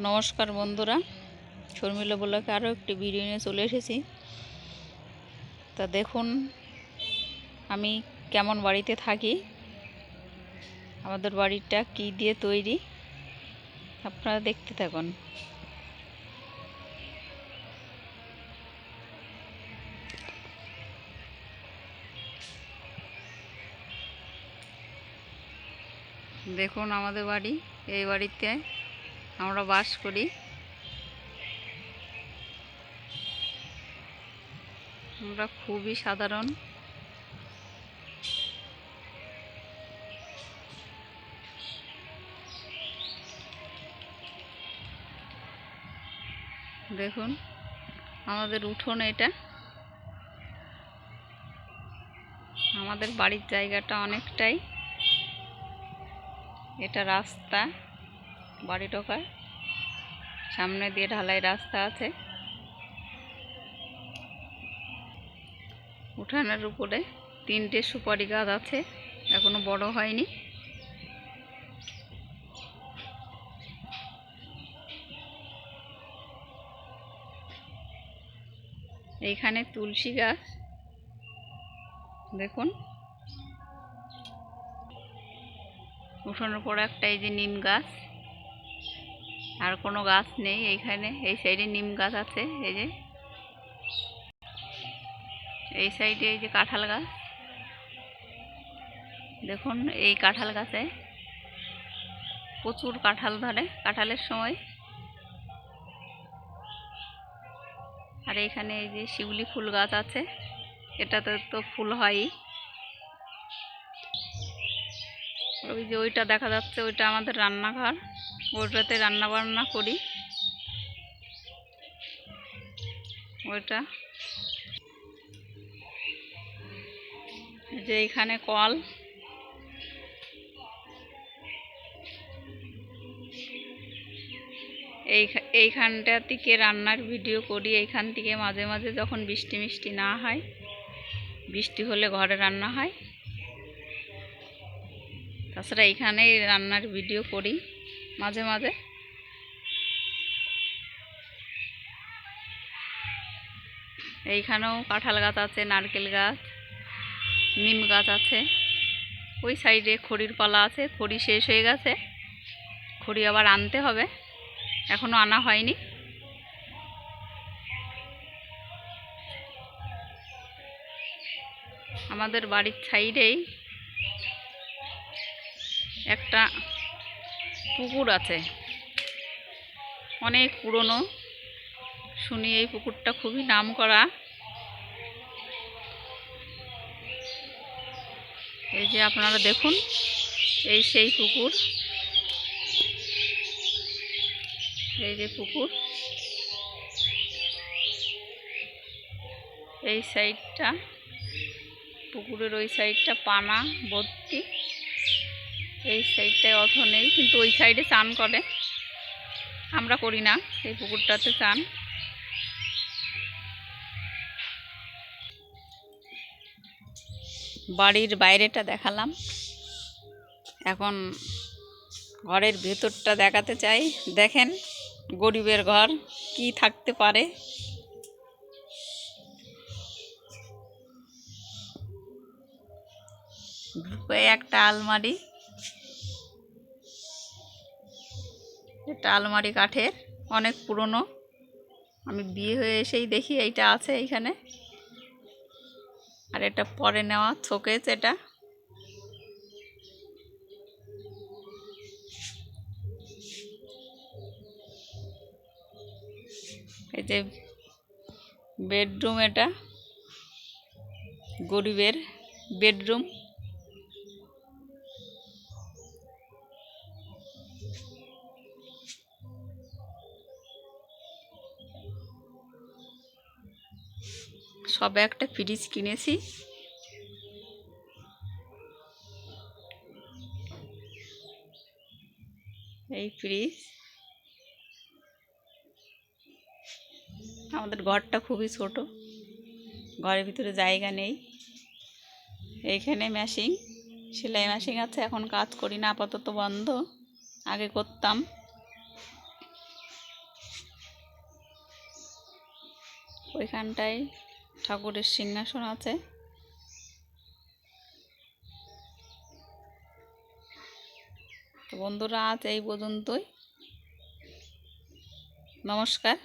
নমস্কার বন্ধুরা, শর্মিলা ব্লগে আরও একটি ভিডিও নিয়ে চলে এসেছি। তা দেখুন আমি কেমন বাড়িতে থাকি, আমাদের বাড়িটা কি দিয়ে তৈরি, আপনারা দেখতে থাকুন। দেখুন আমাদের বাড়ি, এই বাড়িতে আমরা বাস করি। আমরা খুবই সাধারণ। দেখুন আমাদের উঠোন, এটা আমাদের বাড়ির জায়গাটা অনেকটাই। এটা রাস্তা, বাড়ি ঢোকার সামনে দিয়ে ঢালাই রাস্তা আছে। উঠানের উপরে 3টে সুপারি গাছ আছে, এখনো বড় হয়নি। এইখানে তুলসী গাছ, দেখুন উঠানের পরে একটা এই যে নিম গাছ, আর কোনো গাছ নেই এইখানে। এই সাইডে নিম গাছ আছে, এই যে এই সাইডে এই যে কাঁঠাল গাছ। দেখুন এই কাঁঠাল গাছে প্রচুর কাঁঠাল ধরে কাঁঠালের সময়। আর এইখানে এই যে শিউলি ফুল গাছ আছে, এটাতে তো ফুল হয়ই। ওই যে ওইটা দেখা যাচ্ছে, ওইটা আমাদের রান্নাঘর, ওইটাতে রান্না বান্না করি। ওইটা যে এইখানে কল, এইখানটা থেকে রান্নার ভিডিও করি। এইখান থেকে মাঝে মাঝে যখন বৃষ্টি মিষ্টি না হয়, বৃষ্টি হলে ঘরে রান্না হয়, তাছাড়া এইখানেই রান্নার ভিডিও করি মাঝে মাঝে। এইখানেও কাঁঠাল গাছ আছে, নারকেল গাছ, নিম গাছ আছে। ওই সাইডে খড়ির পালা আছে, খড়ি শেষ হয়ে গেছে, খড়ি আবার আনতে হবে, এখনো আনা হয়নি। আমাদের বাড়ির সাইডেই একটা পুকুর আছে, অনেক পুরনো। শুনি এই পুকুরটা খুবই নামকরা। এই যে আপনারা দেখুন, এই সেই পুকুর, এই যে পুকুর, এই সাইডটা পুকুরের ওই সাইডটা পানা ভর্তি। এই সাইডটায় অত নেই, কিন্তু ওই সাইডে চান করে, আমরা করি না এই পুকুরটাতে চান। বাড়ির বাইরেটা দেখালাম, এখন ঘরের ভেতরটা দেখাতে চাই। দেখেন গরিবের ঘর কি থাকতে পারে। একটা আলমারি, এটা আলমারি কাঠের, অনেক পুরনো। আমি বিয়ে হয়ে এসেই দেখি এইটা আছে এইখানে। আর এটা পরে নেওয়া শোকেস। এটা এই যে বেডরুম, এটা গরিবের বেডরুম। সবে একটা ফ্রিজ কিনেছি, এই ফ্রিজ। আমাদের ঘরটা খুবই ছোট, ঘরের ভিতরে জায়গা নেই। এইখানে মেশিন, সেলাই মেশিন আছে, এখন কাজ করি না, আপাতত বন্ধ, আগে করতাম। ওইখানটায় ঠাকুরের সিংহাসন আছে। তো বন্ধুরা, আজ এই পর্যন্তই। নমস্কার।